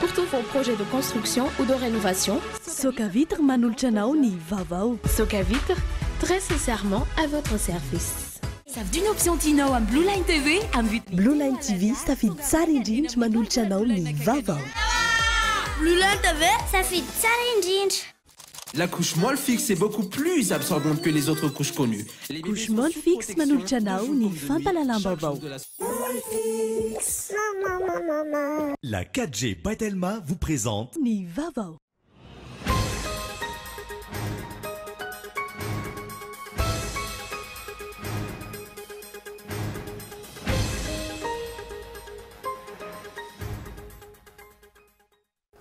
pour tous vos projets de construction ou de rénovation. Soka Vitre manolotra anao ny vavao. Soka Vitre, très sincèrement à votre service. Savy d'une option Tinao am Blue Line TV am vidiny Blue Line TV safidy tsara indrindra manolotra anao ny vavao. Blue Line TV safidy tsara indrindra. La couche molle fixe est beaucoup plus absorbante que les autres couches connues. Couche molle fixe manolotra anao ny fampalalam-bavao. La 4G Batelma vous présente Ny vavao.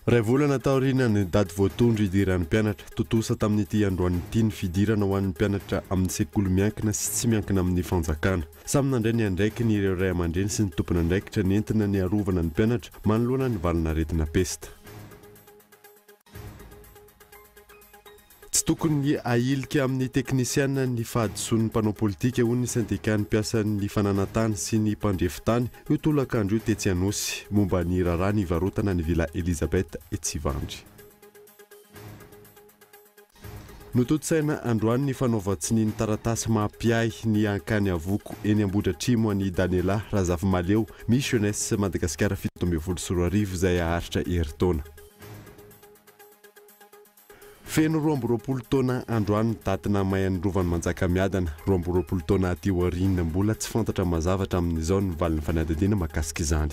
Ray volana taoriana ny dady voatondry idiran'ny mpianatra totosa tamin'ity androany ity ny fidirana ho an'ny mpianatra amin'ny sekoly miankina sy tsy miankina amin'ny fanjakana. Samy nandray ny andraikiny ireo ray aman-dreny sy ny tompona andraikitra nentina ny arovana ny mpianatra manoloana ny valina retina pesta. Tsy tokony ahilika amin'ny teknisiana ny fahadisoan'ny mpanao politika hoy ny syndicat mpiasa ny fananantany sy ny mpandrefitany io tolakandro io tetsy Anosy momba ny raharaha ny varotana ny Villa Elisabeth Etsivandry. Nototsaina androany ny fanaovan-tsiny ny taratasy mampiay ny ankany avoko eny Ambohidratrimo any Danela Razafimaleo misy jeunesse Madagasikara 17 izay aharitra herintaona. Feno 20 taona androany datina mahay rovan'ny Manjakamiadana 20 taona aty aoriana mbola tsy fantatra mazavatra amin'izao ny valin'ny fanadihadiana mahakasika izany.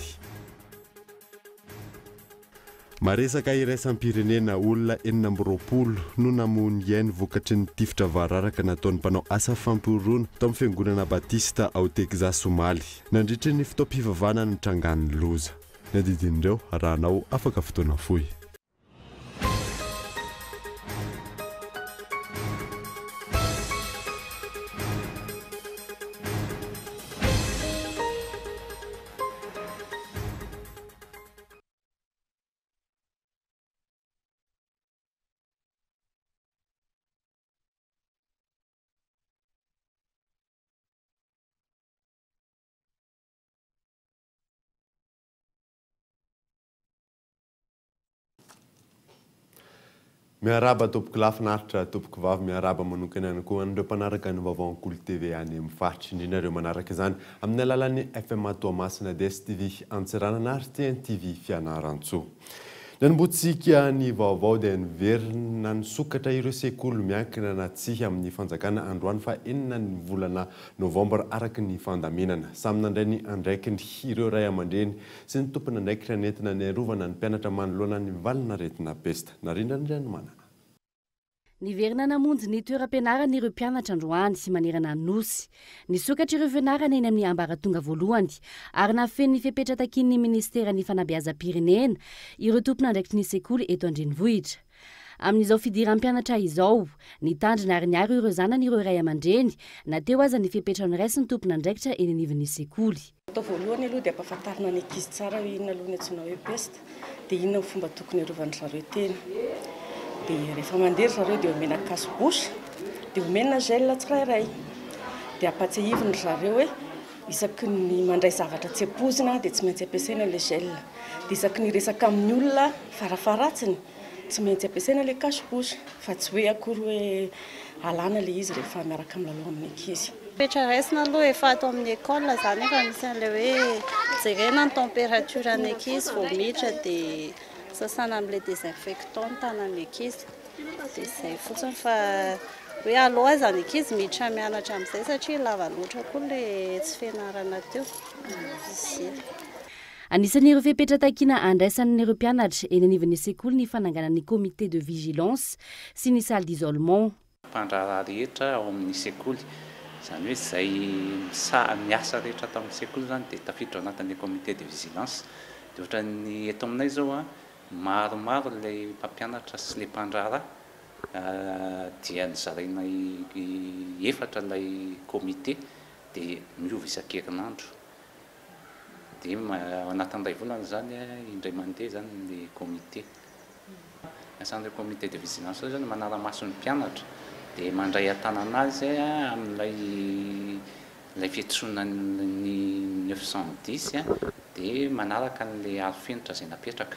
Maresaka iraisam-pirenena olona 20 no namohony iainy vokatry ny tifitra vararaka nataon'ny mpanao asa fampirona tao amin'ny fiangonana Batista ao Texas Somaly nandritry ny fitaom-pivavahana ny trangan'ny loza. Nadidin'ireo rahanao afaka fotoana fohy. Miaraba tompoko lafinaritra tompoko vavy miaraba manokana ihany koa an'ireo mpanaraka ny vaovao Ankolo TV any amin'ny faritra indrindra ireo manaraka izany amin'ny alalan'ny FM Toamasina DSTV Antsiranana ary TNTV Fianarantsoa. Nanimbotsika ny vaovao dia niverina nisokatra ireo sekoly miankina na tsy amin'ny fanjakana androany fa 9 ny volana Novambra araka ny fandaminana. Samy nandray ny andraikiny ireo ray aman-dreny sy ny tompona andraikitra nentina ny arovana ny mpianatra manoloana ny valina retina pesta. Narindra ny ranomanana. Niverina namonjy ny toeram-pianarana ireo mpianatra androany sy manerana Anosy. Nisokatra ireo fianarana eny amin'ny ambaratonga voalohany ary nafeny ny fepetra takin'ny ministeran'ny fanabeazam-pirenena ireo tompona andraikitry ny sekoly eto Andrenivohitra. Amin'izao fidiram-pianatra izao, nitandrina ary niaro ireo zanany ireo ray aman-dreny nateo aza ny fepetra ny ray sy ny tompona andraikitra eny anivon'ny sekoly. Atao voalohany aloha dia ampahafantarina ny ankizy tsara hoe inona aloha ny antsoina hoe pesta dia inona ny fomba tokony arovan'ny zareo tena. Dia rehefa mandery zareo dia omena kasibosy dia omena gel tsirairay dia ampatsahiviny zareo hoe isaky ny mandray zavatra tsy ampozina dia tsy maintsy ampiasaina ilay gel dia isaky ny resaka amin'ny olona farafaratsiny tsy maintsy ampiasaina ilay kasibosy fa tsy hoe akory hoe alana ilay izy rehefa miaraka amin'ny lalao amin'ny ankizy. Petra raisina aloha efa atao amin'ny école zany efa misy an'ilay hoe jerena ny température ny ankizy vao miditra dia sasana amin'ilay désinfectant tanan'ny ankizy dia izay fotsiny fa hoe aloha aza ny ankizy miditra mianatra amin'izay satria lava loatra koa ilay tsy fianarana teo. Anisan'ireo fepetra takiana andraisan'ireo mpianatra eny anivon'ny sekoly ny fananganan'ny comité de vigilance sy ny salle d'isolement. Mpandraharaha rehetra ao amin'ny sekoly izany hoe izay miasa rehetra atao amin'ny sekoly zany dia tafiditra ao anatin'ny comité de vigilance. Dia ohatra ny eto aminay zao maromaro ilay mpampianatra sy ilay mpandraharaha dia nizaraina efatra ilay comité dia miova isan-kerinandro. Dia ao anatin'iray volana zany indray mandeha zany ilay comité. Asan'ireo comité de vigilance zany manara-maso ny mpianatra dia mandray an-tanana azy amin'ilay fiantsoanan'ny 910 dia manaraka n'ilay arofenitra izay napetraka.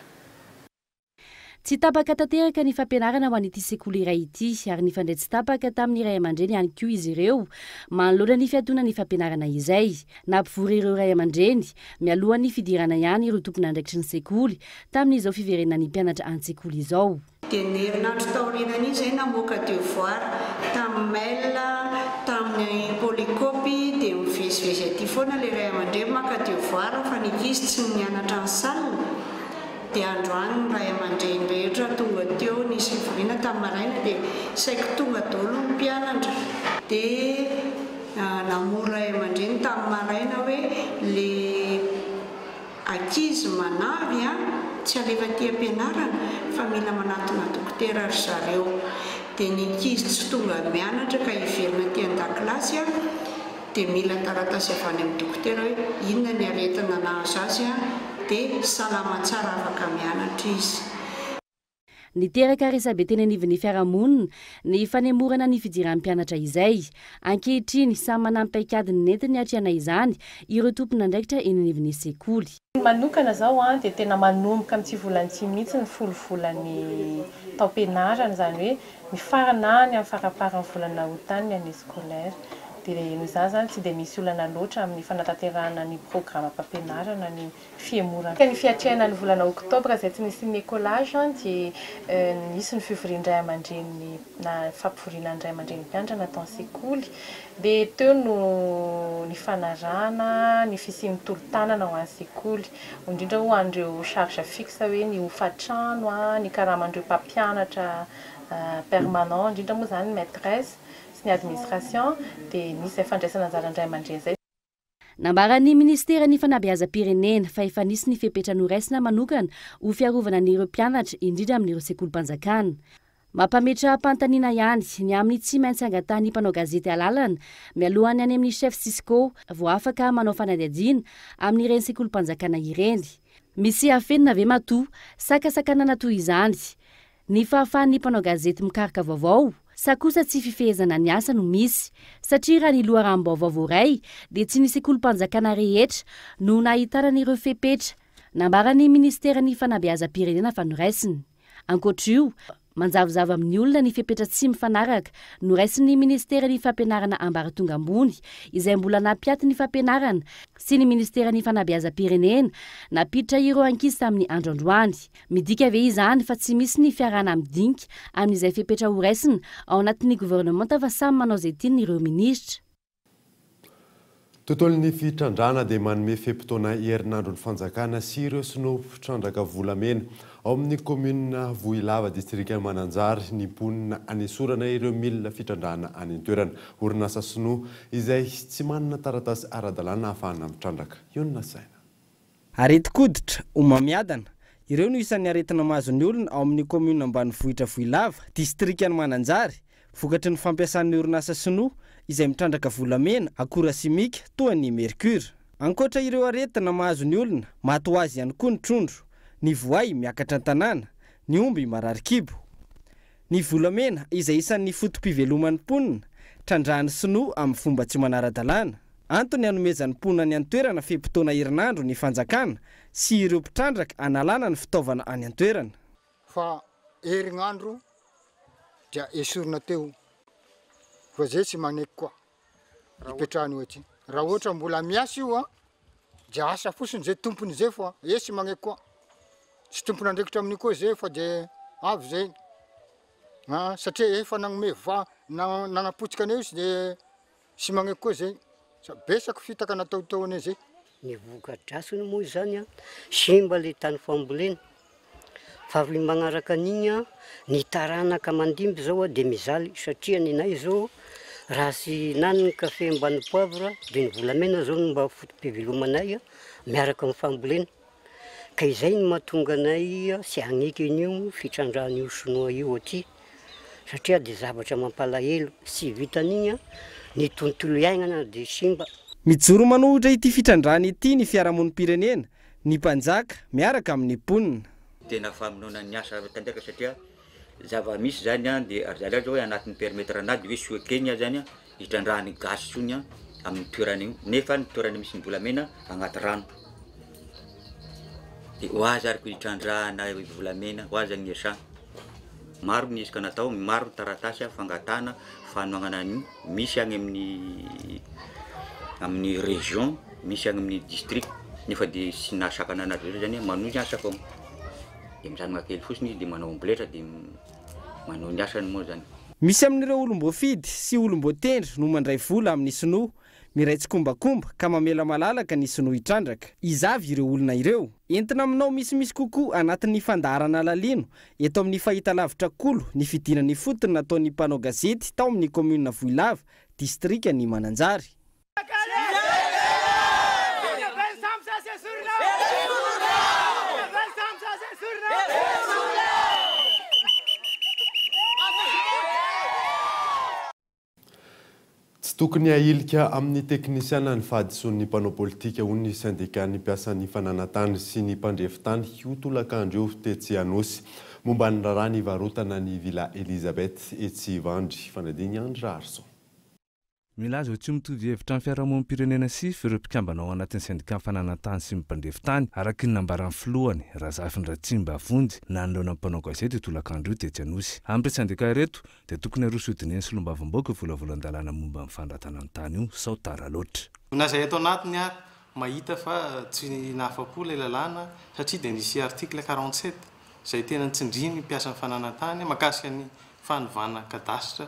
Tsy tapaka tanteraka ny fampianarana ho an'ity sekoly iray ity ary ny fandray tsy tapaka tamin'ny ray aman-dreny ihany koa izy ireo manoloana ny fiatoana ny fampianarana izay. Nampivory ireo ray aman-dreny mialohan'ny fidirana ihany ireo tompona andraikitry ny sekoly tamin'izao fiverenana ny mpianatra an-tsekoly izao. Dia ny herinandro taoriana izay namoaka devoir tamin'ny mail tamin'ny polycopy dia mivezivezy aty foana ilay ray aman-dreny maka devoir fa ny ankizy tsy nianatra ny salina. Dia androany ny ray aman-dreny rehetra tonga teo ny sivoriana tamin'ny maraina dia saiko tonga daholo ny mpianatra. Dia namory ray aman-dreny tamin'ny maraina hoe ilay ankizy manavy tsy alefa ty ampianarana fa mila manatona dokotera ry zareo. Dia ny ankizy tsy tonga mianatra ka hiverina ty an-dakilasy dia mila taratasy avy any amin'ny dokotera hoe inona ny aretina nahazo azy dia salama tsara afaka mianatra izy. Niteraka resabe teny anivon'ny fiarahamonina ny fanemorana ny fidiran'ny mpianatra izay. Ankehitriny samy manampy paikadiny nentiny hatrihana izany ireo tompona andraikitra eny anivon'ny sekoly. Manokana zao dia tena manomboka amin'ity volan'ity mihitsy ny folovolan'ny taom-pianarana, izany hoe mifarana any amin'ny faraparan'ny volana août-any ny année scolaire. Dia noho izany zany tsy dia misy olana loatra amin'ny fanatanterahana ny programme mpampianarana ny fiemorana. Ny fiatrehana ny volana oktobra izay tsy nisy ny écolage dia nisy ny fivorian-dray aman-dreny na fampivoriana ny ray aman-dreny mpianatra natao sekoly. Dia teo no ny fanarahana ny fisian'ny tolo-tanana ho an'ny sekoly, indrindra ho an'ireo charge fixe hoe ny hofa-trano, ny karaman'ireo mpampianatra permanent, indrindra moa zany maîtresse ny administration dia nisy fandraisana anjara indray aman-dreny zay. Nambaran'ny ministeran'ny fanabeazam-pirenena fa efa nisy ny fepetranoraisina manokana ho fiarovana an'ireo mpianatra indrindra amin'ireo sekolim-panjakana. Mampametra pantaniana ihany ny amin'ny tsy maintsy angatahany mpanao gazety alalana mialohany any amin'ny chef Cisco vao afaka manao fanadihadiana amin'ireny sekolim-panjakana ireny. Misy afenina ave matoa sakasakanana toy izany. Ny fahafahan'ny mpanao gazety mikarika vaovao sa kosa tsy fifehezana ny asa no misy satria raha ny loharanom-baovao ray dia tsy ny sekolim-panjakana rehetra no nahitana ireo fepetra, nambaran'ny ministeran'ny fanabeazam-pirenena fa noraisiny. Ankoatr'io, manjavozavo amin'ny olona ny fepetra tsy mifanaraka noraisin'ny ministeran'ny fampianarana ambaratonga ambony izay mbola nampiaty ny fampianarana sy ny ministeran'ny fanabeazam-pirenena napiditra ireo ankizy tamin'ny andro androany. Midika ve izany fa tsy misy ny fiarahana midinika amin'izay fepetra ho raisina ao anatin'ny gouvernemanta fa samy manao izay tiany ireo minisitra. Tontolon'ny fitrandrana dia manome fepotona herinandron'ny fanjakana sy ireo sinopo trandraka volamena ao amin'ny komina Vohilava distrikta Mananjary ny mponina anesorana ireo milina fitrandrana any an-toerana. Orinasa sinoa izay tsy manana taratasy ara-dalàna ahafahana mitrandraka. Iona saina. Areti-koditra omamiadana ireo no isan'ny aretina mahazo ny olona ao amin'ny komina ambanivohitra Vohilava distrikta Mananjary vokatry ny fampiasan'ny orinasa sinoa izay mitrandraka volamena akora simika toa ny mercure. Ankoatra ireo aretina mahazo ny olona mato azy ihany koa ny trondro, ny voay miakatra tanàna, ny omby marary kibo. Ny volamena izay isan'ny fotom-piveloman'ny mponina trandrahany sinoa amin'ny fomba tsy manara-dalàna. Antony hanomezan'ny mponina ny an-toerana fepotona herinandro ny fanjakana sy ireo mpitrandraka analana ny fitaovana any an-toerana. Fa herinandro dia esorina teo fa zay tsy maneky koa ipetrahany ohatsy. Raha ohatra mbola miasa io dia asa fosiny zay tompony zay fa tsy maneky koa. Tsy tompona andraikitra amin'ny koa zay fa dia avy zay. Satria efa nagnome nanapotsika aneo izy dia tsy maneky koa zay. Besaka fitaka nataotaony zay. Ny voka-drasiny moa izany simba le tany fambolena. Fa avy magnaraka an'igny ny taranaka mandimby zao dia mizaly satria ny nay zao raha sy naniny kafe mbany poivre dia ny volamena zao no mba fotom-pivelomanay miaraka amin'ny fambolena. Ka izay no mahatonga anay sy agniky an'io fitrandrahan'io sinoa io aty satria dia zavatra mampalahelo sy vitan'igny ny tontolo iainana dia simba. Mijoro manohitra ity fitrandrahana ity ny fiarahamonim-pirenena, ny mpanjaka miaraka amin'ny mponina. Tena famonoana ny asa tanteraka satria zava-misy zany dia arzala zao hoe anatin'ny permettre anady hoe soekenya zany hitrandrahany gasy sony amin'ny toerana io nefa ny toerana misy ny volamena agnaty rano. dia ho azy ary koitrandraha na volamena ho azy agniasa maro ny isaka natao maro taratasy fangatana fanoagnana ny misy agny amin'ny région misy agny amin'ny district nefa dia sy nasakana anazy zao zany manohy ny asa foagna dia mijanona kely fotsiny izy dia manao amboletra dia manao ny asany moa zany. Misy amin'ireo olom-boafidy sy olom-boatendry no mandray vola amin'ny sinoa miray tsikombakomba ka mamela malalaka ny sinoa hitrandraka. Izavy ireo olona ireo entina aminao misimisy kokoa anatin'ny fandaharana lalino eto amin'ny fahitalavitra kolo ny fidinan'ny fotony nataon'ny mpanao gazety tao amin'ny commune Voilava distrika ny Mananjary. Tsy tokony ahilika amin'ny teknisiana ny fahadisoan'ny mpanao politika hoy ny syndicat ny mpiasan'ny fananantany sy ny mpandrefitany ho tolakandro eo tetsy Anosy momba ny raharaha ny varotana ny Villa Elizabeth etsy Ivandry fanadiny Andra Arson. Milaza ho tsy mitovy hevitra amin'ny fiarahamonim-pirenena sify ireo mpikambana ao anatin'ny syndicat fananantany sy mipandrefitany araky ny nambaran'ny filohany Razafy Ratsimba Vonjy nanoloana mpanao gazety tolakandro io tetsy Anosy. Amin'ny syndicat ireto dia tokony aroso dineny sy lombavim-baovaka volavolan-dalàna momba ny fandratana ny tany io sao tara loatra. Na izay ato anatiny ary mahita fa tsy nahafa-po ilay lalàna satria dia nisy article 47 izay tena nitsindriny mpiasa ny fananantany mahakasika ny fanovana kadastra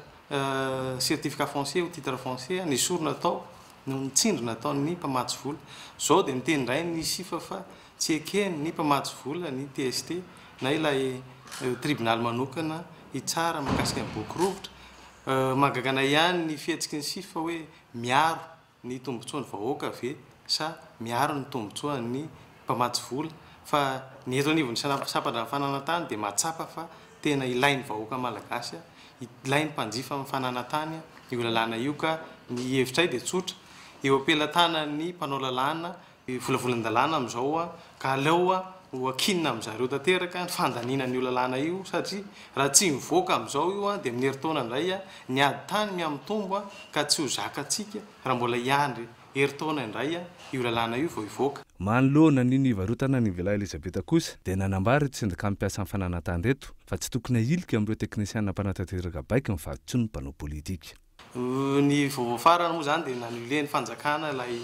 certificat foncier ou titre foncier ny sorona atao no nitsindrina ataon'ny mpamatsy vola. Zao dia miteny indray ny sifa fa tsy ekeny ny mpamatsy vola ny TST na ilay tribunal manokana hitsara mahakasika ny boky rovitra mahagagana ihany ny fihetsiky ny sifa hoe miaro ny tombotsoan'ny vahoaka ve sa miaro ny tombotsoan'ny mpamatsy vola fa ny eto anivon'ny sapatra ny fananantany dia mahatsapa fa tena ilain'ny vahoaka malagasy ilain'ny mpanjifa amin'ny fananantany io lalàna io ka ny hevitray dia tsotra eo ampelatana ny mpanao lalàna volavolan-dalàna amin'izao ka aleo ho akinina amin'izareo tanteraka ny fandaniana n'io lalàna io satria raha tsy mivoaka amin'izao io dia amin'ny herintaona indray ny ady tany miamitombo ka tsy ho zakatsika raha mbola iandry herintaona indray io lalàna io vao hivoaka. Manoloana ny varotana ny Villa Elizabeth kosa dia nanambary tsy syndicat mpiasa amin'ny fananantany reto fa tsy tokony ahilika amin'ireo teknisiana mpanantanteraka baika ny fahatsoa ny mpanao politika. Ny vaovao farany moa zany dia nanoleny fanjakana ilay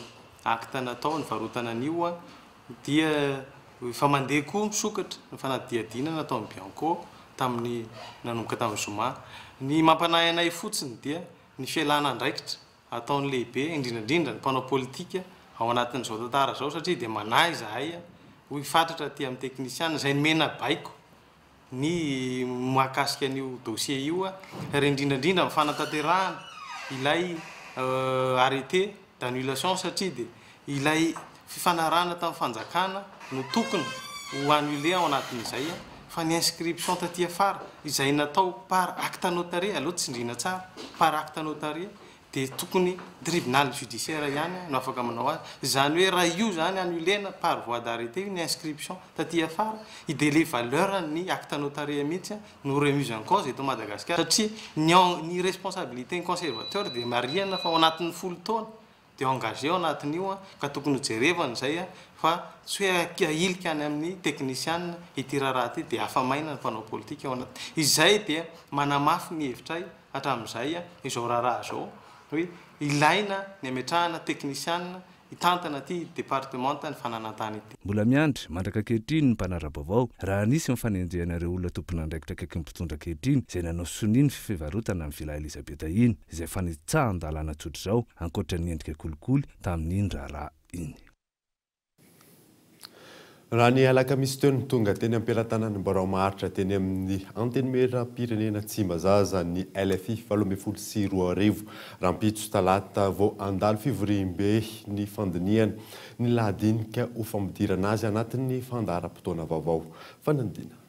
akta natao ny varotana an'io dia efa mandeha koa misokatra ny fanadihadiana nataon'ny Bianco tamin'ny nanomboka tamin'ny Zoma. Ny mampanahy anay fotsiny dia ny fialana andraikitra ataon'ny lehibe indrindrandrindra ny mpanao politika ao anatin'izao tantara zao satria dia manahy zahay ho hifatratra aty amin'ny teknisiana izay nomena baiko ny mahakasika an'io dossier io ary indrindrandrindra amin'ny fanatanterahana ilay arrêté d'annulation satria dia ilay fifanarahana tamin'ny fanjakana no tokony ho annulé ao anatin'izay fa ny inscription taty afara izay natao par acte notarié aloha tsindrina tsara par acte notarié dia tokony tribunal judiciaire ihany no afaka manao azy zany hoe raha io zany annulena par voie d'arrêté ny inscription taty afara dia les valeurs ny acte notarié mihitsy no remise en cause eto Madagascar satria ny responsabilité ny conservateur dia mariana fa ao anatin'ny 10 taona dia engagé ao anatin'io ka tokony hojerevana izay fa tsy hoe ahilika any amin'ny teknisiana ity raharaha ty dia afamaina ny mpanao politika ao anaty izay dia manamafy ny hevitray hatramin'izay izao raharaha zao hoe ilaina ny ametrahana teknisiana hitantana ty départementa ny fananantany ity. Mbola miandry mandraka ankehitriny ny mpanara-baovao raha anisy mifanenjehanareo olona tompona andraikitra akaiky ny mpitondra ankehitriny izay nanao soniny fivarotana amin'ny Villa Elizabeth iny izay fanitsahan-dalàna tsotra izao ankoatra ny endrika kolikoly tamin'iny raharaha iny. Raha ny alakamisy teo ny tonga teny ampelantanany Barao Maharitra teny amin'ny antenimieram-pirenena Tsimbazaza ny LFI 724 rahampitso talata vao andalo fivoriam-be ny fandiniana ny lahadinika ho famodirana azy anatin'ny fandaharam-potoana vaovao fanandina.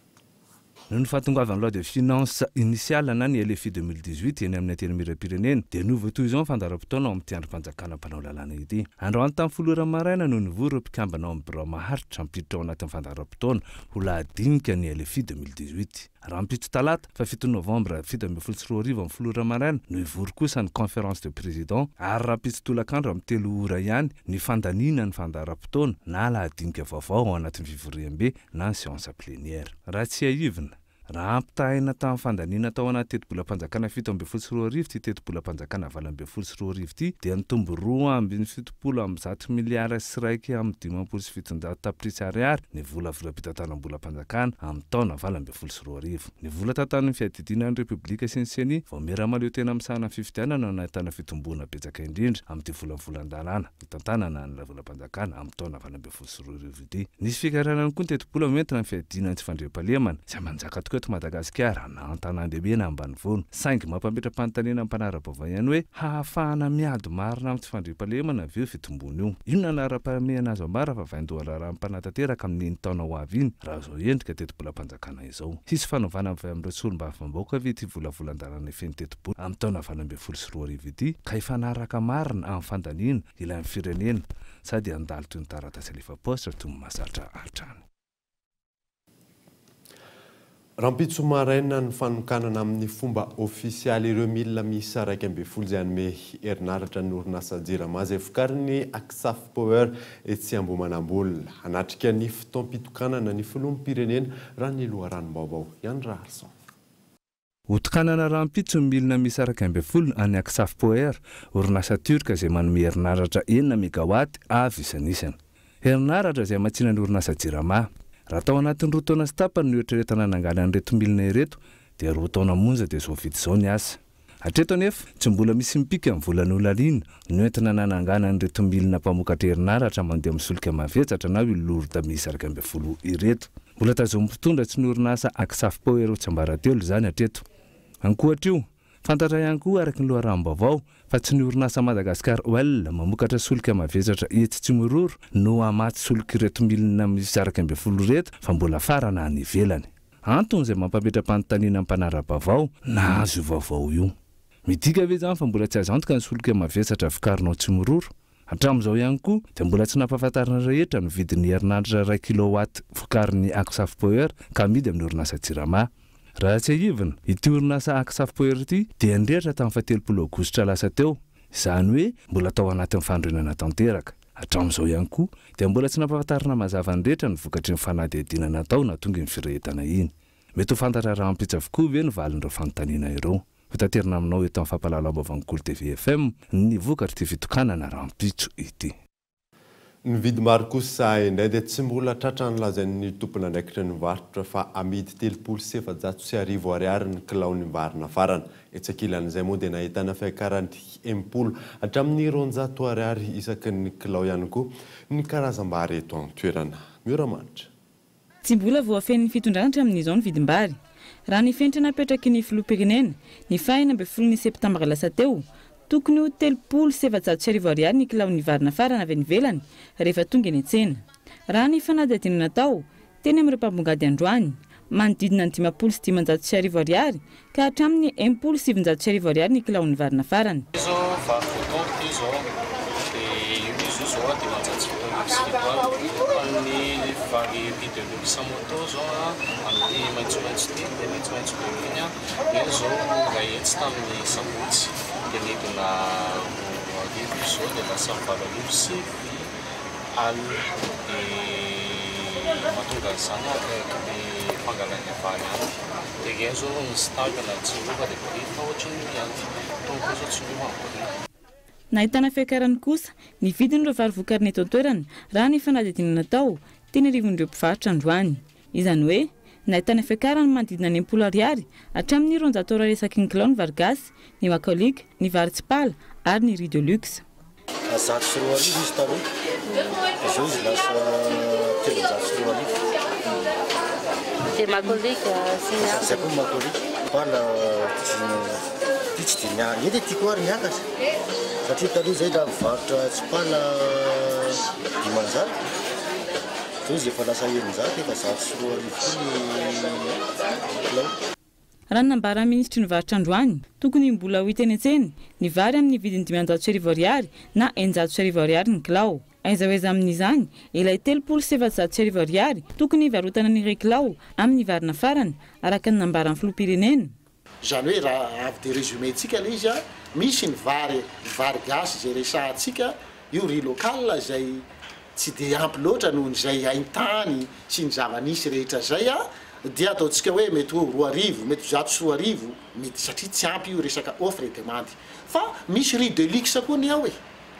Noho ny fahatongavan'ny loi de finance initiale na ny LFI 2018 eny amin'ny antenimieram-pirenena dia nova toy izao ny fandaharam-potoana ao amin'ny androm-panjakana mpanao lalàna ity. Androany tamin'ny 10 maraina no nivory ireo mpikambana ao amin'ny Barao Maharitra ampiditra ao anatin'ny fandaharam-potoana ho lahadinika ny LFI 2018. raha mpitso talata fa 7 novambra 7 amin'ny folora maraina no ivory kosa ny conférence de président ary raha mpitso tolakandro amin'ny 3 ora ihany ny fandaniana ny fandaharam-potoana na lahadinika vaovao ao anatin'ny fivoriam-be na ny séance plénière. Raha tsy aivina raha ampitahina tamin'ny fandaniana tao anaty teti-bolam-panjakana 7 ty teti-bolam-panjakana 20 ty dia nitombo 2.70 miliara sy raiky amin'ny 5.700 tapitrisa ariary ny vola volam-pitantanam-bolam-panjakana amin'ny taona 20 ny vola tantanin'ny fiadidinan'ny Repoblika sy ny CENI vao miara-maleo tena amin'ny sahana fifidianana no ahitana fitomboana betsaka indrindra amin'ny volam-volan-dalàna hitantanana ny volam-panjakana amin'ny taona 20 ity. Nisy fikaranany koa ny teti-bola mentina ny fiadidinan'ny tsy fandriam-pahalemana sy amanjaka eto Madagasikara na antanàn-dehibe na ambanivono saingy mampametra-panontaniana ampanara-baovao ihany hoe hahafahana miady marina amin'ny tsy fandriam-pahalemana avy eo fitombona io. Inona ny ara-pahamehana azo ambara fa vaindoha raha mpanatateraka amin'ny taona ho avy iny raha zao endrika teti-bolam-panjakana izao. Hisy fanaovana avy amin'ireo solombavam-bahoaka ve ity volavolan-dalàna feno teti-bola amin'ny taona 20 ity ka hifanaraka marina amin'ny fandaniana ilan'ny firenena sady andalo toy ny taratasy alefa postra toy ny mahazatra hatrany. Rampitso maraina ny fanokanana amin'ny fomba ofisialy ireo milina miisa 120 izay hanome herinaratra ny orinasa Jirama izay vokariny Aksaf Power etsy Ambohimanambola hanatrika ny fotoam-pitokanana ny filoham-pirenena raha ny loharanom-baovao ihany raharson. Otokanana rampitso milina miisa 120 any Aksaf Power orinasa turka izay manome herinaratra 9 megawatt avy isan'isany. Herinaratra izay matsina ny orinasa Jirama. Raha tao anatin'ny 2 taona sy tapany ny ohatreretana nangala an'ireto milina ireto dia 2 taona monja dia zao vidy zao ny asa. Hatreto anefa tsy mbola misy mipika amin'ny volana olariana no entina nanangana an'ireto milina mpamokatra herinaratra mandeha amin'ny solika mavetsatra na ilorda miisa 120 ireto. Mbola tazominy mpitondratsy ny orinasa Aksaf Power tsy ambaratelo izany hatreto. Ankoatrio fantatra ihany koa araky ny loharanom-baovao fa tsy ny orinasa Madagasikara Oil mamokatra solika mavesatra etsy Tsimororo no amaty solika ireto milina miisa 120 reto fa mbola farana any ivelany. Antony izay mampametra-panontaniana ampanara-baovao na azo vaovao io. Midika ve izany fa mbola tsy azo antoka ny solika mavesatra vokarinao Tsimororo? Hatramin'izao ihany koa dia mbola tsy nampahafantarina rehetra ny vidin'ny herinaratra 1 kilowatt vokarin'ny Aksaf Power ka amidy amin'ny orinasa Jirama. Raha tsy aivina, ity orinasa Aksaf Power ity dia nirehatra tamin'ny 7 Aogositra lasa teo. Izany hoe mbola tao anatin'ny fandrenana tanteraka. Hatramin'izao ihany koa dia mbola tsy nampahafantarina mazava ny rehetra ny vokatry ny fanadihadiana natao na tonga ny firehetana iny. Mety ho fantatra raha ampitsa avokoa ve ny valin'ireo fanontaniana ireo. Fitaterina aminao eto amin'ny fampahalalam-baovao Gol TV FM ny vokatra ty fitokanana rampitso ity. Ny vidy maro kosa indray dia tsy mbola tratrany lazain'ny tompona andraikitra ny varotra fa amidy 7,700 ariary ny kilao ny varina farana. Etsak'ilan'izay moa dia nahitana fiakarany 10 hatramin'ny 200 ariary isaky ny kilao ihany koa ny karazam-bary eto an-toerana. Mioramanitra. Tsy mbola voafehin'ny fitondrana hatramin'izao ny vidim-bary. Raha ny fenitra napetraky ny filoham-pirenena ny 21 septambra lasa teo tokony ho 7,700 ariary ny kilao ny varina farana avy nivelany rehefa tonga eny an-tsena. Raha ny fanadihadiana natao teny amin'ireo mpamongady androany manodidina ny 5,500 ariary ka hatramin'ny 1,700 ariary ny kilao ny varina farana. Nahitana fiakarany kosa ny vidin'ireo vary vokarina eto an-toerana raha ny fanadihadiana natao teny arivon'ireo mpivarotra androany. Izany hoe nahitana fiakarany manodidina ny 10 ariary hatramin'ny 200 ariary isaky ny kilao ny vary gasy, ny makalika, ny vary tsipala ary ny riz de luxe. Dia makolika sy tsy dia edy tiako ary miakatra satria taloha zay raha mivarotra tsipala 500 zao izy efa lasa 900 efa 100 raha nambara ministry ny varotra androany tokony mbola ho hita eny an-tsena ny vary amin'ny vidiny 500 ariary na 100 ariary ny kilao. aiza hoe izy amin'izany ilay 37 ariary tokony varotana ny réclao amin'ny varina farany araka ny nambaran'ny filoham-pirenena. Zany hoe raha avy de résumé tsika le izy a misy ny vary gasy zay resahantsika io riz local zay tsy de ampy loatra noho nizay haintany sy ny zava-nisy rehetra zay a dia ataontsika hoe mety ho 2 arivo mety 100 arivo mety satria tsy ampy io resaka offre et demande fa misy riz de luxe koa ny ao e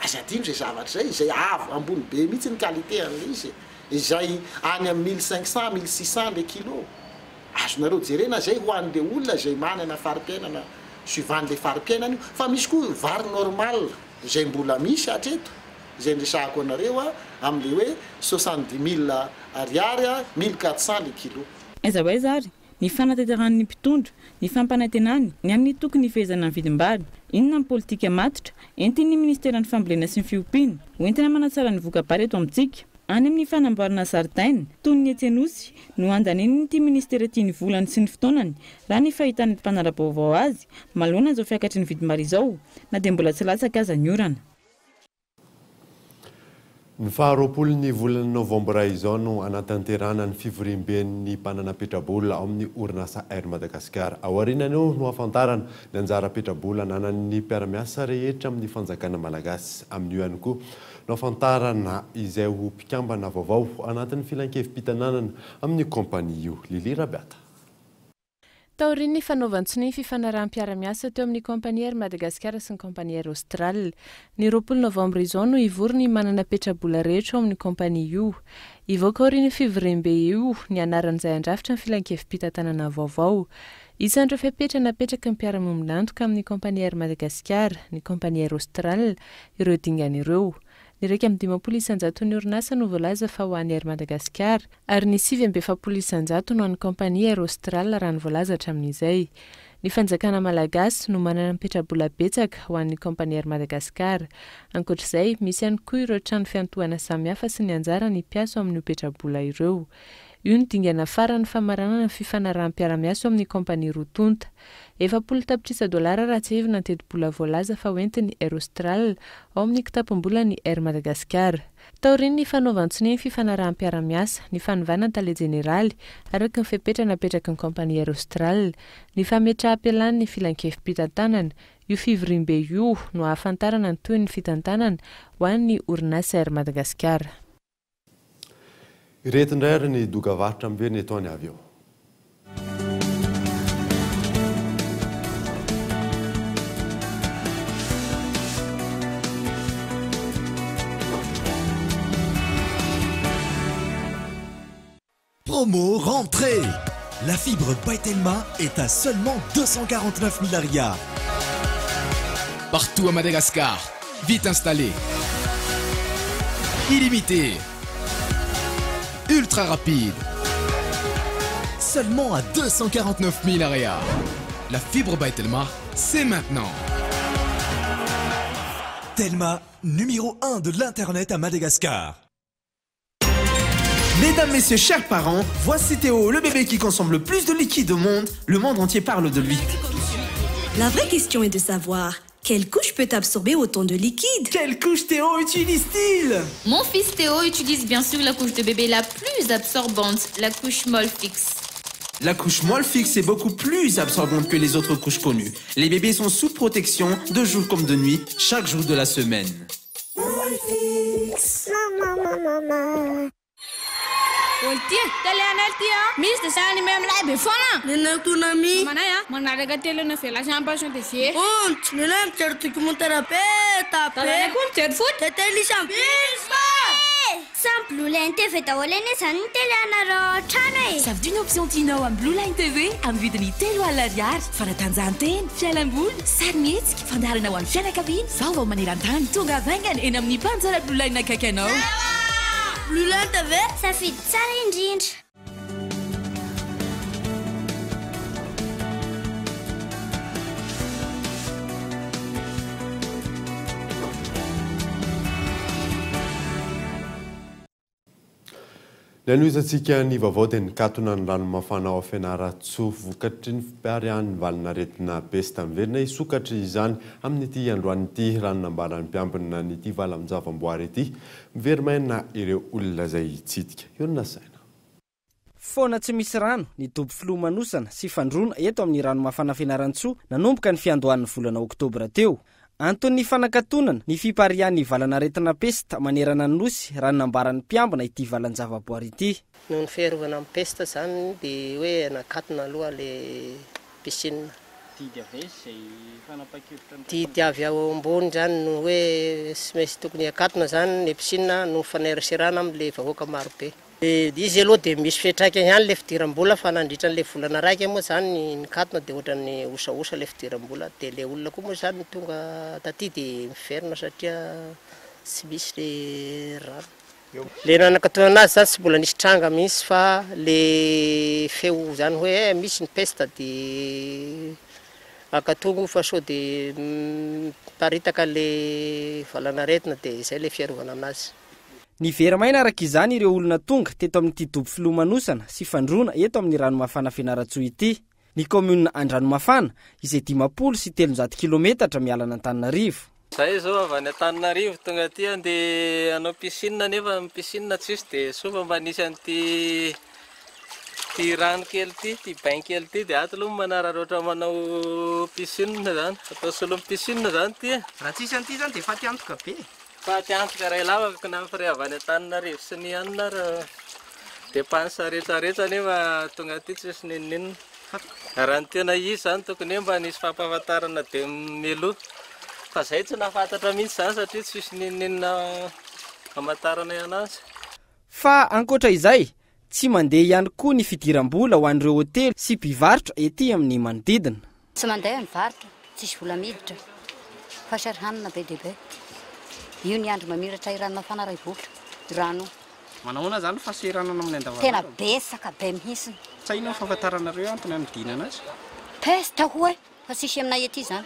azadino zay zavatra zay avo ambony be mihitsy ny qualité an'le izy izay any amin'ny 1500 1600 le kilo azonareo jerena zay ho an'le olona zay manana fari-piainana suivant le fari-piainana io fa misy koa vary normal zay mbola misy atreto zay resahako anareo a amin'le hoe 70 000 ariary 1400 le kilo. Aiza hoe zary ny fanatanterahany mpitondro ny fampanantenany ny amin'ny tokony fehezana ny vidim-bary inona ny politika matotra entin'ny ministeran'ny fambolena sy ny fiompiana hoentina manatsara ny voka-bary eto amintsika any amin'ny fanamboarana zaridaina toy ny Etsenosy no andaniny ity ministera ity ny volany sy ny fotoanany raha ny fahitan'ny mpanara-baovao azy malohana izao fiakatry ny vidim-bary izao na dia mbola tsy latsaka aza ny orana. Ny faharoapolon'ny volana novambra izao no anatanterahana ny fivorimben'ny mpananapetrabola ao amin'ny orinasa Air Madagascar. Aorianany io no afantarana ny anjara petrabola ananan'ny mpiara-miasa rehetra amin'ny fanjakana malagasy. Amin'io ihany koa no afantarana izay ho mpikambana vaovao anatin'ny filan-kevim-pitananana amin'ny kompania io. Lili Rabiata. Taorian'ny fanaovantsony fifanarahanm-piara-miasa teo amin'ny kompania Air Madagascar sy ny kompania Air Austral. Ny 20 novambra izao no ivorony manana petrabola rehetra ao amin'ny kompania io. Ivoaka aorian'ny fivorembe io ny anaran'izay andrafitra ny filan-kevim-pitanana vaovao. Isan'ireo fepetra napetraka ny mpiara-mombonantoka amin'ny kompania Air Madagascar, ny kompania Air Austral, ireo dingan'ireo. Ny raika amin'ny 50 isanjato ny orinasa no voalaza fa ho an'ny Air Madagascar ary ny 750 isanjato no an'ny kompania Air Austral raha ny voalaza hatramin'izay. Ny fanjakana malagasy no manana ny petrabola betsaka ho an'ny kompania Air Madagascar. Ankoatr'izay, misy ihany koa ireo trano fiantohana samihafa sy ny anjara ny mpiasa amin'ny petrabola ireo. Io ny dingana farany famaranana ny fifanarahanm-piara-miasa amin'ny kompania rotonta. 70 tapitrisa dolara raha tsy hevina ny teti-bola voalaza fa hoentin'ny Air Austral ao amin'ny kitapom-bola ny Air Madagascar. Taorian'ny fanaovantsony ny fifanarahanm-piara-miasa, ny fanovana tale jeneraly araka ny fepetra napetraka ny kompania Air Austral, ny fametraha-pialan'ny filan-kevim-pitantanana, io fivorimbe io no ahafantarana ny toy ny fitantanana ho an'ny orinasa Air Madagascar. Ireto indray ary ny dokavarotra amin'ny eto any avy eo. Promo rentrée. La fibre Baitelma est à seulement 249 000 arias. Partout à Madagascar, vite installé. Illimité. Ultra rapide. Seulement à 249 000 arias. La fibre by Telma, c'est maintenant. Telma, numéro 1 de l'Internet à Madagascar. Mesdames, messieurs, chers parents, voici Théo, le bébé qui consomme le plus de liquide au monde. Le monde entier parle de lui. La vraie question est de savoir... quelle couche peut absorber autant de liquide? Quelle couche Théo utilise-t-il? Mon fils Théo utilise bien sûr la couche de bébé la plus absorbante, la couche Molfix. La couche Molfix est beaucoup plus absorbante que les autres couches connues. Les bébés sont sous protection de jour comme de nuit, chaque jour de la semaine. Molfix. Maman. Oltia, teleanaltia. Miss de sani même là befona. Nena tunami. Manaya, monarega tele na fela champagne de sie. Ont, nena certo que mon thérapeute. Tala kun ted foot. Teteli champis. Sans Blue Line TV tawalene san teleanaro channel. Ça veut une option Tino en Blue Line TV en vidéo telo alariar. Fanatanjahantena, fialamboly, sarimihetsika, fandaharana ho an'ny fianakaviana. Vaovao maneran-tany tonga avaingana eny amin'ny mpanjara Blue Line akaiky anao. Blue Line TV, safidy tsara indrindra. Ny anoizantsika ny vaovao dia nikatona ny ranomafana ao Fianaratsoa vokatry ny fiarian'ny valinaretina pesta miverina isokatra izany amin'ity androany ity ranonambaran'ny mpiambina nyity valamjavam-boary ity miverina ireo olona izay hitsidika eo ny nasaina. Foana tsy misy rano ny toby filomanosana sy fandrona eto amin'ny ranomafana Fianaratsoa nanomboka ny fiandohan'ny volana Oktobra teo. Antony fanakatonana ny fiparian'ny valanaretina pesta manerana ny nosy ranonambaran'ny mpiambina ity valanjavaboary ity. Noho ny fiarovana amin'ny pesta zany dia hoe nakatona aloha le piscine. Tidy avy ao ambony zany no hoe sy maintsy tokony akatona zany le piscine no fanerserana amin'le vahoaka maro be. Izy aloha dia misy fetraika ihany le fidiram-bola fa nandritra n'le volana raika moa zany nikatona dia ohatran'ny osaosa le fidiram-bola dia le olona koa moa zany tonga taty dia miverina satria tsy misy le rano. Le nanakatona anazy zany tsy mbola nisy tranga mihitsy fa le feo zany hoe misy ny pesta dia akatongo fa sao dia paritaka le valanaretina dia izay le fiarovana aminazy. Ny veramaina araka izany ireo olona tonga teto amin'ity dobo filomanosana sy fandrona eto amin'ny ranomafana Fianaratsoa ity. Ny commune Andranomafana izay 500 sy 300 kilometatra mialana Antananarivo. Zay zao avy any Antananarivo tonga aty andeha hanao piscine nefa ny piscine tsisy dia sofa mba nisy an'ity rano kely ity, ty bain kely ity dia ato aloha manarara oatra manao piscine zany, atao solo piscine zany ty. Raha tsisy an'ity zany dia faty antoka be. Faty antoka ray lavaka na fre avy any Antananarivo sy ny anina depansa rehetrarehetra nefa tonga aty tsisy ninninina. Raha ny tena izy zany tokony mba nisy fampahafantarana dia mialoha. Fa zay tsy nafantatra mihitsy zany satria tsisy ninninina hamantarana anazy. Fa ankoatra izay, tsy mandeha ihany koa ny fidiram-bola ho an'ireo hotely sy mpivarotra ety amin'ny manodidina. Tsy mandeha ny varotra, tsisy vola miditra, fa sary hanina be dia be. Io ny andro mamiratra iranonafana ray votra, rano. Manahoana zany fahaseranana amin'ny andavanandro? Tena besaka be mihitsy. Tsy hainao fahafantaranareo antony anodina anazy? Pesta hoe, fa tsisy aminay ety zany.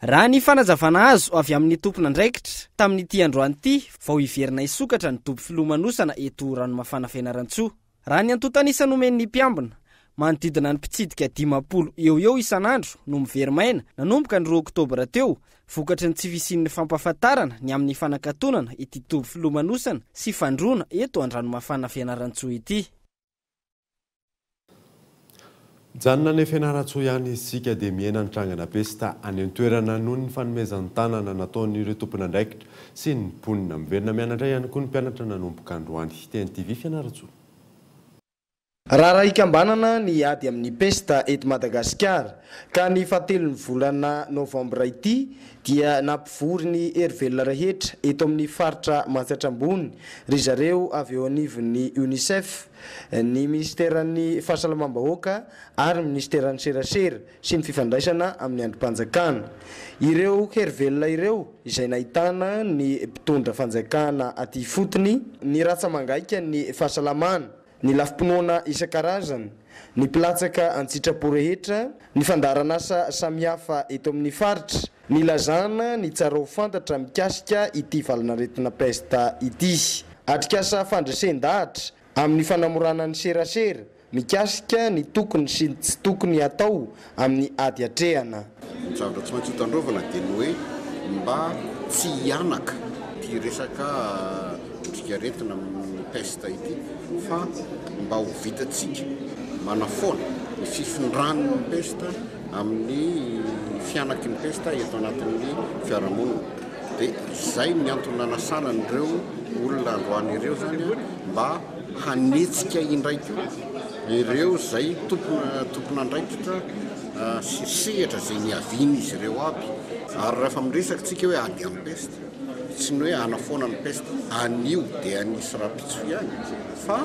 Raha ny fanazavana azo avy amin'ny tompona andraikitra tamin'ity androany ity vao hiverina isokatra ny dobo filomanosana eto ranomafana Fianaratsoa. Raha ny antotanisa nomen'ny mpiambina manodidina ny mpitsidika 500 eo isan'andro no miverimaina nanomboka ny 2 Oktobra teo vokatry ny tsy visin'ny fampahafantarana ny amin'ny fanakatonana ity dobo filomanosana sy fandrona eto an-dranomafana Fianaratsoa ity. Janona ny Fianaratsoa ihany isika dia miaina ny trangana pesta any an-toerana noho ny fanomezan'ny tanana nataon'ireo tompona andraikitra sy ny mponina miverina mianatra ihany koa ny mpianatra nanomboka androany TNTV Fianaratsoa. Raha ikambanana ny ady amin'ny pesta eto Madagasikara ka ny fahatelon'ny volana Novambra ity dia nampivory ny erivelona rehetra eto amin'ny faritra Matsatra ambony ry zareo avy eo anivon'ny UNICEF, ny ministeran'ny fahasalamam-bahoaka ary ny ministeran'ny serasera sy ny fifandraisana amin'ny androm-panjakana. Ireo erivelona ireo izay nahitana ny mpitondra fanjakana aty fotony, ny ratsamangaika ny fahasalamana, ny lafim-pinoana isan-karazany, ny pilatsaka an-tsitrapo rehetra, ny fandaran'asa samihafa eto amin'ny faritra, ny lazana ny tsara ho fantatra mikasika ity valanaretina pesta ity. Atrikasa fandresen-dahatra amin'ny fanamorana ny serasera mikasika ny tokony sy tsy tokony atao amin'ny ady atrehana. Zavatra tsy maintsy hitandrovana dia ny hoe mba tsy hianaka ty resaka otrikaretina pesta ity fa mba ho vitatsika manafoana ny fifindrano ny pesta amin'ny fianaky ny pesta eto anatin'ny fiarahamonina. Dia izay ny antony nanasana n'ireo olona androany ireo zany mba hanetsika indraiky ireo zay tompona andraikitra sehatra zay niaviany izy ireo aby. Ary rehefa miresakytsika hoe ady amin'ny pesta, tsy ny hoe anafoana ny pesta anio dia anisy raha-pitso ihany fa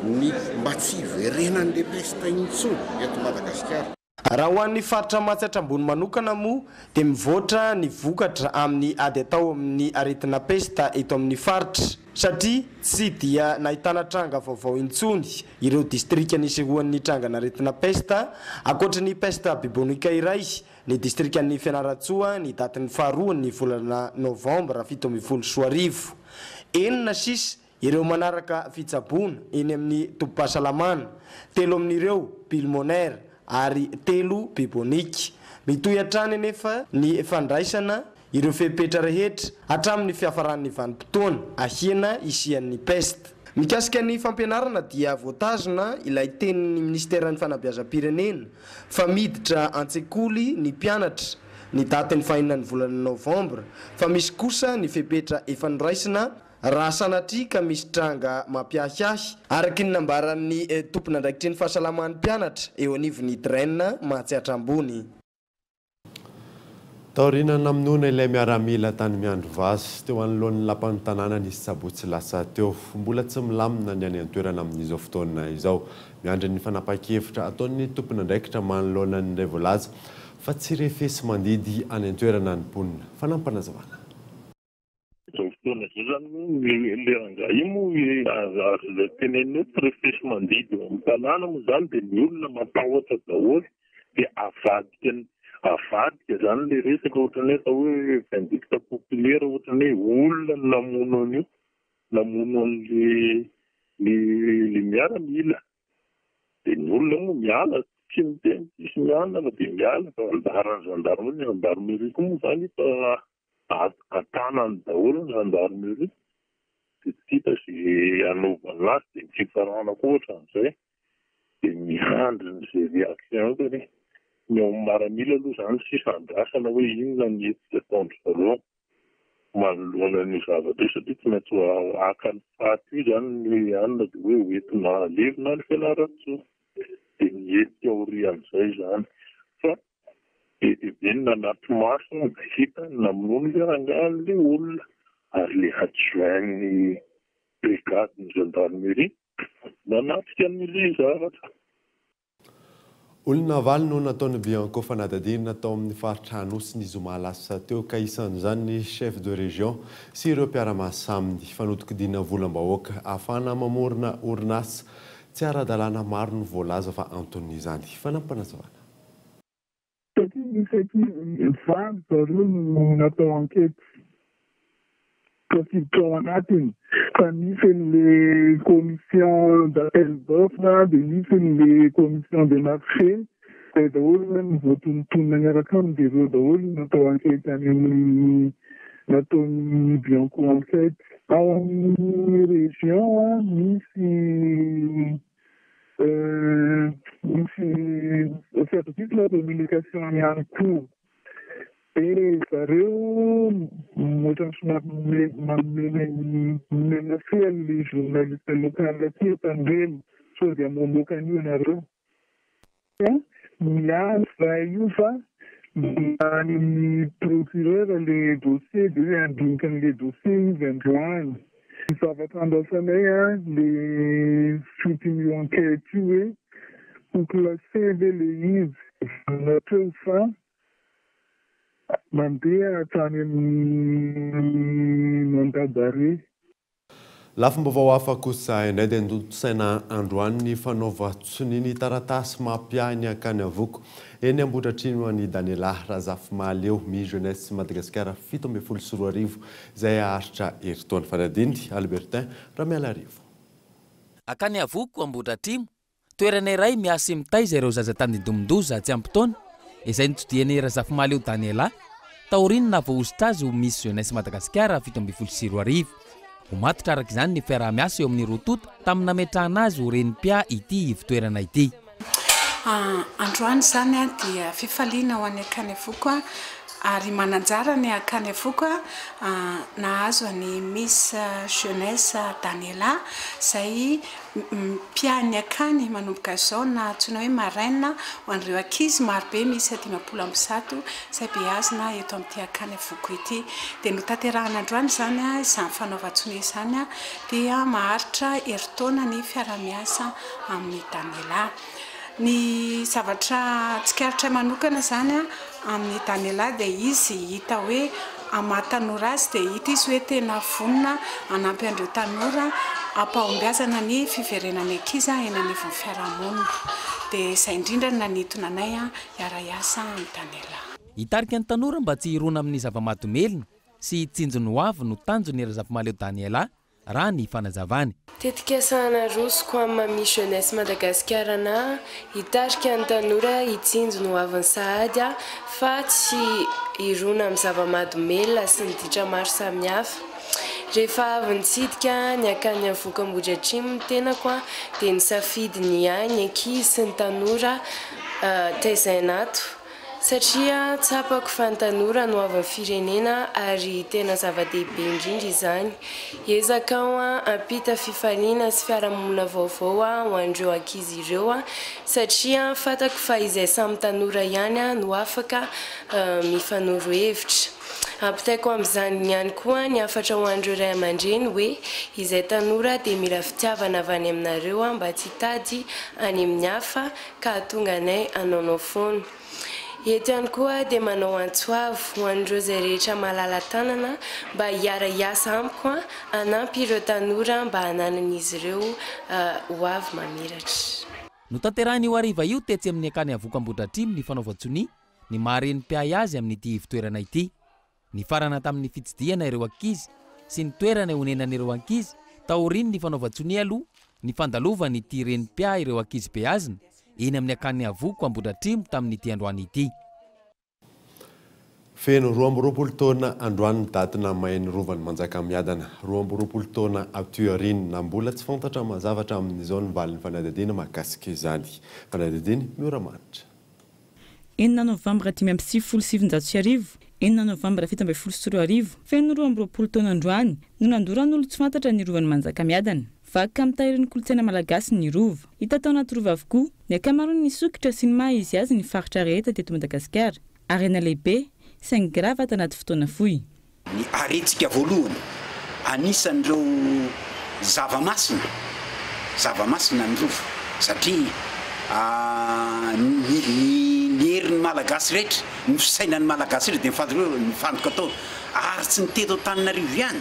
ny mba tsy hiverenan'le pesta intsony eto Madagasikara. Raha ho an'ny faritra Matsatra ambony manokana moa dia mivoatra ny vokatra amin'ny ady atao amin'ny aretina pesta eto amin'ny faritra satria tsy dia nahitana tranga vaovao intsony ireo distrika nisehoan'ny trangana aretina pesta ankoatra ny pesta bibonika iray ny distrikan'ny Fianaratsoa ny datin'ny faharoa ny volana Novambra 2017. Enina sisa Ireo manaraka fitsaboana eny amin'ny tompo-pahasalamana, 3 amin'ireo pulmonaire ary 3 bubonique. Mitohy hatrany anefa ny fandraisana ireo fepetra rehetra hatramin'ny fiafaran'ny vanim-potoana ahena isian'ny peste. Mikasika ny fampianarana dia voatazona ilay tenin'ny ministeran'ny fanabeazam-pirenena fa miditra an-tsekoly ny mpianatra ny datin'ny fahinan'ny volana novambra, fa misy kosa ny fepetra efa noraisina raha sanatria ka misy tranga mampiahiahy araky ny nambaran'ny tompona andraikitry ny fahasalaman'ny mpianatra eo anivon'ny draine Mahatsiatra Ambony. Taorinana amin'ona ilay miaramila tany miandro vasy teo anoloan'ny lapan'ny tanàna nisy sabotsy lasa teo, mbola tsy milamina ny any an-toerana amin'izao fotoana izao. Miandry ny fanapa-kevitra ataon'ny tompona andraikitra manoloana ny iray voalaza fa tsy refesy mandidy any an-toerana ny mponina. Fanampanazavana. Izao fotoana izao zany le rangahy moa tenenina tsy refesy mandidy eo amin'ny tanàna moa zany dia ny olona matahotra daholo dia avadika zany le resaka ohatrany hoe atao hoe vindicte populaire ohatrany hoe olona namono an'io, namono an'le miaramila. Dia ny olona moa miala tsy miteny tsisy miala dia miala fa ny gendarmerie koa moa zany fa atanany daholo ny gendarmerie dia tsy hita sy anaovana azy dia mitsikarana koa ohatran'izay dia miandry n'izay réaction tany. Ny ao miaramila aloha zany sisa andrasana hoe inona ny hetsika ataondry zareo manoloana ny zavatra satria tsy maintsy haka ny faty io zany ny anona dia hoe hoentina levina ny fianaratsoa dia mihetsika aorian'izay zany fa be nanaty maso hita namono le rangahan'le olona ary le adjoint ny brigade ny gendarmerie nanatrika an'ilay zavatra. Olona valo no nataony Bianco fanadadina tao amin'ny faritra Anosy ny zoma lasa teo ka isan'izany ny chef de région sy ireo mpiara-miasa aminy fanodikidina volam-bahoaka ahafahana mamorona orinasa tsy ara-dalàna maro ny voalaza fa antony izany. Fanampanazavana. Valo zareo no natao enquête tafiditra ao anatiny fa nisy le commission d'appel d'offre dia nisy le commission de marché dia daholo ny voatontonona miaraka aminy dia ireo daholo natao enquête any amin'ny nataony Bianco enquête. Ao amin'ny région misy service de communication ihany koa. Et zareo ohatrany somary fely le journaliste local aty Antanireny sao dia mamoaka an'io ianareo. Miandry raha io fa any amin'ny procureur le dossier dia hoe andinika an'le dossier izy androany. Ny zavatra andrasanay le fitiny enquête io hoe ho classé ve le izy natreo fa mandeha hatrany amin'ny mandat d'arrêt. Lafim-baovao hafa kosa indray dia ndotosaina androany ny fanaovan-tsoniny taratasy mampiahiny akany avoko eny Ambohidratrimo any Daniela Razafimaleo mi jeunesse Madagasikara 724 izay aharitra herintaona fanadiny Albertin Ramialarivo. Akany avoko Ambohidratrimo toerana iray miasa mitaiza ireo zaza-tany-domondoza tsy ampy-taona izay nitodiany Razafimaleo Daniela taorinina voahositra azy ho misy jeunesse Madagasikara 724. Homatotra araka izany ny fiaraha-miasa eo amin'ny rotota tamin'ny nametrahana azy ho renim-pia ity fitoerana ity. Androany zany dia fifaliana ho any akany avoko ary mananjara ny akany avoko nahazo ny Miss Jeunesse Daniela izay mpiany akany manomboka izao na antsoina hoe maraina ho an'ireo ankizy marobe misy 570 izay beazina eto amin'ity akany avoko ity. Dia notanterahana androany zany izany fanaovan-tsony izany dia maharitra herintaona ny fiara-miasa amin'ny Daniela. Ny zavatra tsikaritra manokana zany amin'ny Daniela dia izy hita hoe amatanora azy dia hita izy hoe tena vonona anampy an'ireo tanora ampahombiazana ny fiverenany ankizy eny anivon'ny fiarahamonina. Dia izay indrindra no nanintona anay hiara-iasa amin'ny Daniela. Hitarika ny tanora mba tsy hirona amin'ny zava-mahadomelina sy hitsinjo ny hoavy no tanjony Razafimaleo Daniela raha ny fanazavany. Tetika sanarosoko amin'ny jeunesse Madagasikara na hitarika ny tanora hitsinjo no avy ny sahady fa tsy irona amin'ny zava-mahadomelona sy ny ditra maro samihafa. Rehefa avy nitsidika ny akany avoka-mbodry atrimo ny tenako dia nisafidy ny any ankizy sy ny tanora taizainato satria tsapako fa ny tanora no avy ny firenena ary tena zava-dehibe indrindra izany. Ezaka ampita fifaliana sy fiarahamonina vaovao ho andreo ankizy ireo satria fatako fa izay samy tanora ihany no afaka mifanoro hevitra. Ampitaiko amin'izany ihany koa ny afatra ho andreo ray aman-dreny hoe izay tanora dia mila fitiavana avy any aminareo mba tsy hitady any amin'ny hafa ka hatonga anay anaonao foana. Eto ihany koa dia manao antsoavo ho andreo izay rehetra mahalala tanana mba hiara-hiasa amiko hanampy ireo tanora mba hananan'izy ireo ho avy mamiratra. No tanterahany io hariva io tetsy amin'ny akany avoka-mbodra atrimo ny fanaovan-tsony ny maharen'mpiay azy amin'ity fitoerana ity. Ny farana tamin'ny fitsidiana ireo ankizy sy ny toerana honenan'ireo ankizy taoriny ny fanaovan-tsony aloha ny fandalovany ity renim-pia ireo ankizy be aziny eny amin'ny akany avoka-mbodra atrimo tamin'ity androany ity. Feno 20 taona androany datina mahay rovan'ny Manjakamiadana. 20 taona aty-aoriana mbola tsy fantatra mazavatra amin'izao ny valin'ny fanadihadiana mahakasika izany. Fanadihadiana mioramanitra. 9 novambra 2017 9 novambra 2017 feno 20 taona androany no nandoran'olo tsy fantatra ny rovan'ny Manjakamiadana. Vaka mitahirin'ny kolotsaina malagasy ny rova. Hita tao anaty rova avokoa ny akamaroan'ny sokitra sy ny maha izy azy ny faritra rehetra teto Madagasikara. Arena lehibe saingy grava tanaty fotoana fohy. Ny aretsika voalohany anisan'ireo zavamasina ny rova satria ny herin'ny malagasy rehetra ny fisainan'ny malagasy rehetra dia mifantoka tao ary tsy niteto Antananarivo ihany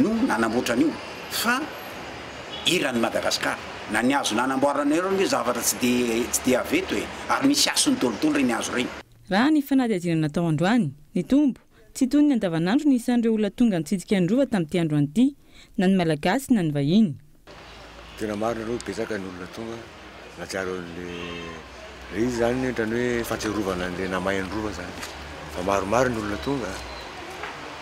no nanamboatra an'io fa iran'ny Madagasikara na ny azo nanamboarana ireo ny zavatra tsy dia aveto ary misy asony tolotolo reny azo reny. Raha ny fanadihadiana natao androany ny tombo tsy toy ny andavanandro ny isan'ireo olona tonga nitsidika ny rova tamin'ity androany ity na ny malagasy na ny vahiny. Tena maro ireo betsaka ny olona tonga natsiaro le izy zany ohatrany hoe fahatsiarovana le namahy ny rova zany fa maromaro ny olona tonga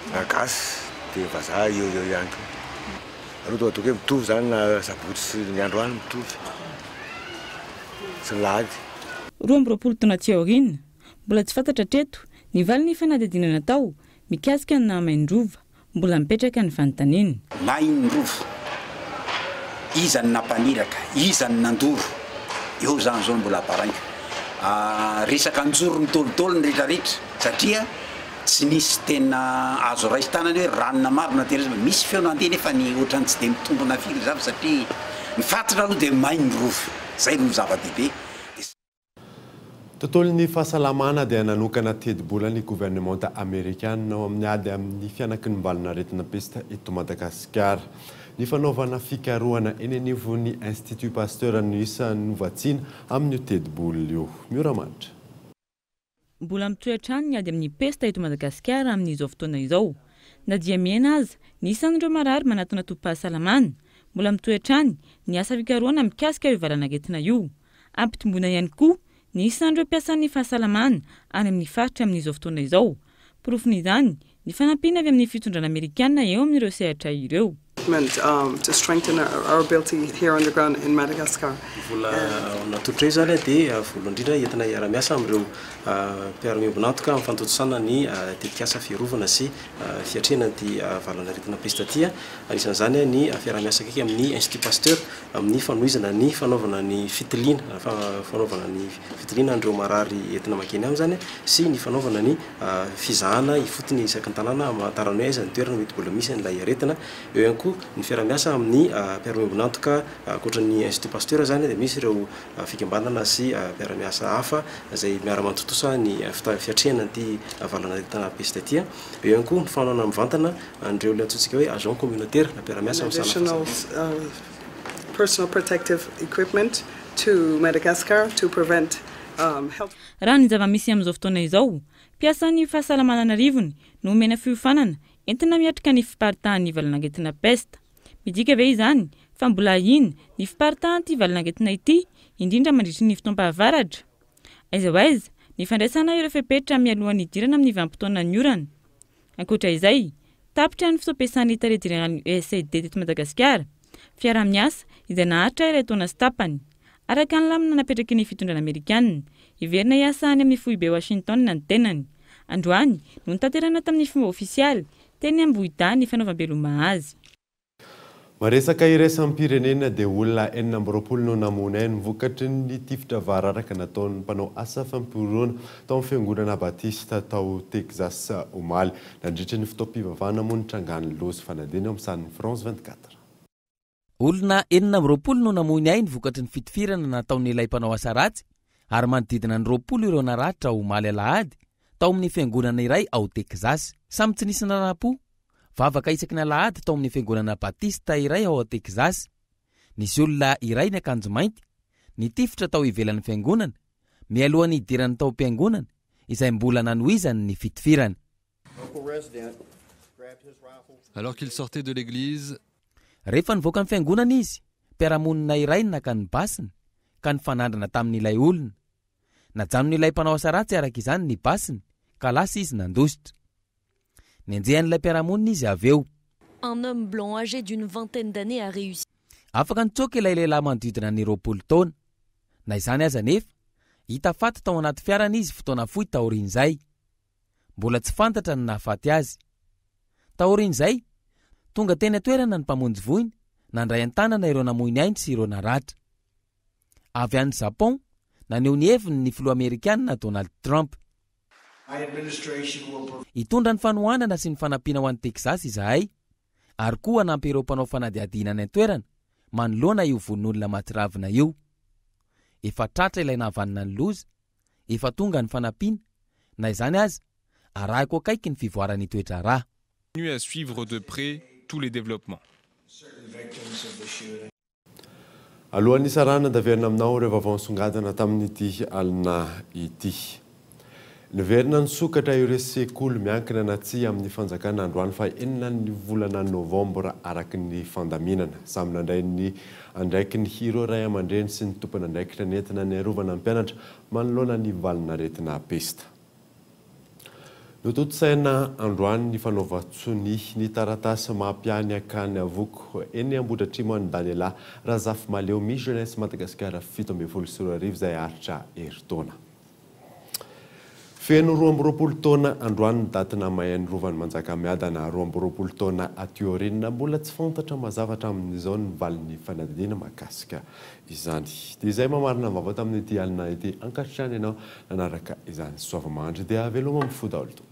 malagasy dia vazaha eo ihany koa. Aloha toa hoe mitovy zany na sabotsy sy ny androany mitovy sy ny lahady. 20 taona aty-aoriana mbola tsy fantatra treto ny valin'ny fanadihadiana natao mikasika ny namahy ny rova mbola mipetraka ny fanontaniana. Mahay ny rova iza ny nampaniraka iza ny nandoro eo zany zao mbola aparainga. Resaka njoro ny tolotolo ny rehetrarehetra satria tsy nisy tena azo raisin-tanany hoe ranona marina tena misy feo nandeha nefa ny ohatrany tsy dia mitombona firy zavy satria ny fatotra aloha dia mahay ny rova zay no zava-dehibe. Tontolon'ny fahasalamana dia nanokana tedi-bola ny gouvernemanta amerikana ao amin'ny ady amin'ny fianaky ny valinaretina pesta eto Madagasikara. Ny fanaovana fikarohana eny anivon'ny Institut Pasteur no isan'ny novatsiana amin'ny tedi-bola io. Mioramanitra. Mbola mitoetrany ny ady amin'ny pesta eto Madagasikara amin'izao fotoana izao. Na dia miaina aza ny isan'ireo marary manatona tompom-pahasalamana mbola mitoetrany ny asa fikarohana mikasika io valanaretina io. Ampitombona ihany koa ny isan'ireo mpiasan'ny fahasalamana any amin'ny faritra amin'izao fotoana izao. Porofon'izany ny fanampiana avy amin'ny fitondrana Amerikana eo amin'ireo sehatra ireo. To strengthen our ability here on the ground in Madagascar. Vola natotray zany dia vola indrindra entina hiara-miasa amin'ireo mpiara-miombonantoka mifantontosana ny tetikasa fiarovana sy fiatrena ty valanaretina pesta ty. Anisan'izany ny fiara-miasa kaiky amin'ny Institut Pasteur amin'ny fanohizana ny fanaovana ny fitiliana andreo marary entina makeny aminy zany sy ny fanaovana ny fizahana ifotony isaky ny tanàna amatarany hoe aiza ny toerana mety mbola misy an'ilay aretina. Eo ihany koa ny fiara-miasa amin'ny mpiara-miombonantoka ankoatra ny Institut Pasteur zany dia misy ireo fikambanana sy mpiara-miasa hafa izay miara-mantontosa ny fiatrehana ty valanaretina pesta ty. Eo ihany koa ny fanaona mivantana andreo le antsointsika hoe agent communautaire na mpiara-miasa additional personal protective equipment to Madagascar to prevent health. Raha ny zava-misy amin'izao fotoana izao mpiasan'ny fahasalamana rivony no omena fiofanana entina miatrika ny fiparitahan'ny valanaretina pesta. midika ve izany fa mbola iny ny fiparitany ty valinangetina ity indrindra mandritry ny fotoam-pahavaratra. Aiza ho aiza ny fandraisana ireo fepetra mialohan'ny idirana amin'ny vanim-potoana ny orana. Ankoatra izay, tapitra ny fitoampiasany taredirany USAID teto Madagasikara, fiara-miasa izay nahatra iray taona sy tapany. Araka ny lamina napetraky ny fitondrana Amerikanina, iverina hiasa any amin'ny foibe Washington ny tenany. Androany no nitaterana tamin'ny fomba ofisialy teny Ambohida ny fanaovam-beloma azy. Maresaka iraisam-pirenena dia olona 40 no namonay ny vokatry ny tifitra vararaka nataon'ny mpanao asa fampirona tao amin'ny fiangonana Batista tao Texas omaly nandritra ny fitaom-pivavahana moa nitrangany lozy fanadina amin'ny sanin'ny France 24. Olona 40 no namonay ny vokatry ny fitifirana nataon'ilay mpanao asa ratsy ary manodidina ny 20 ireo naratra omaly alahady tao amin'ny fiangonana iray ao Texas. Samy tsy nisy nanapo. Vavaka isaky ny alahady tao amin'ny fiangonana Batista iray ao Texas. Nisy olona iray ny akanjo mainty, nitifitra tao ivelan'ny fiangonana, mialohan'ny idirany tao am-piangonana, izay mbola nanohizany ny fitifirana. Alors qu'il sortait de l'église, rehefa nivoaka ny fiangonana izy, mpiara-monina iray nakany basiny ka nifanandrana tamin'ilay olona. Najanon'ilay mpanao asa ratsy araka izany ny basiny, ka lasa izy nandositra. Nenjehan'ilay mpiara-monina izy avy eo. Un homme blanc âgé d'une vingtaine d'années a réussi. Afaka nitsoaka ilay lehilahy manodidina ny 20 taona. Na izany aza nefa, hita faty tao anaty fiarana izy fotoana fohy taorian'izay. Mbola tsy fantatra ny nahafaty azy. Taorian'izay, tonga teny atoerana ny mpamonjy voiny, nandray an-tanana ireo namoiny ainy sy ireo naratra. Avy any Japon, naneho ny heviny ny filoha Amerikanina Donald Trump. Hitondra ny fanohanana sy ny fanampiana ho an'ny Texas izahay, ary koa hanampy ireo mpanao fanadihadiana ny an-toerana manoloana io vonin'olona matsiravina io. Efa tratra ilay nahavanina ny loza, efa tonga ny fanampiana, na izany aza, arahako akaiky ny fivoarany toetra rà. Continue à suivre de près tous les développements. Alohan'ny sarana daverina aminao ireo vaovao nisongadina tamin'ity alina ity. Niverina nisokatra ireo sekoly miankina na tsy amin'ny fanjakana androany fa enina ny volana Novambra araky ny fandaminana. Samy nandray ny andraiky ny hiro ray aman-dreny sy ny tompona andraikitra nentina ny arovana ny mpianatra manoloana ny valina retina pesta. Nototosaina androany ny fanaovatsony ny taratasy mampiany akany avoko eny Ambohidratrimo any Daniela Razafy Maleo Miss Jeunesse Madagasikara 17 izay aritra eritaona. Feno 20 taona androany datina mahay rovan'ny Manjakamiadana 20 taona atiorinina mbola tsy fantatra mazavatra amin'izao ny valin'ny fanadina makasika izany. Dia izay mamarina ny vaovao tamin'ity alina ity ankatrany ianao nanaraka izany soavamandry dia veloma amin'ny fo daholo tompoko.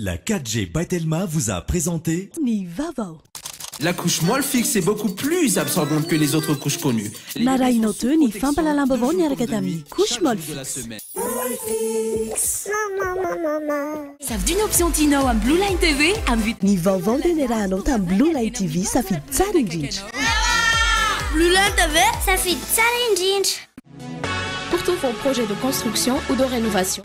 La 4G by Telma vous a présenté Nivavo. La couche moelle fixe est beaucoup plus absorbante que les autres couches connues. Narainoto ni fampalalambavao niaraka tamin'ny couche moelle fixe. Savy d'une option Tino am Blue Line TV am vit. Ny vaovao dia niarahanao tamin'ny Blue Line TV safidy tsara indrindra. Blue Line TV safidy tsara indrindra. Pour tous vos projets de construction ou de rénovation.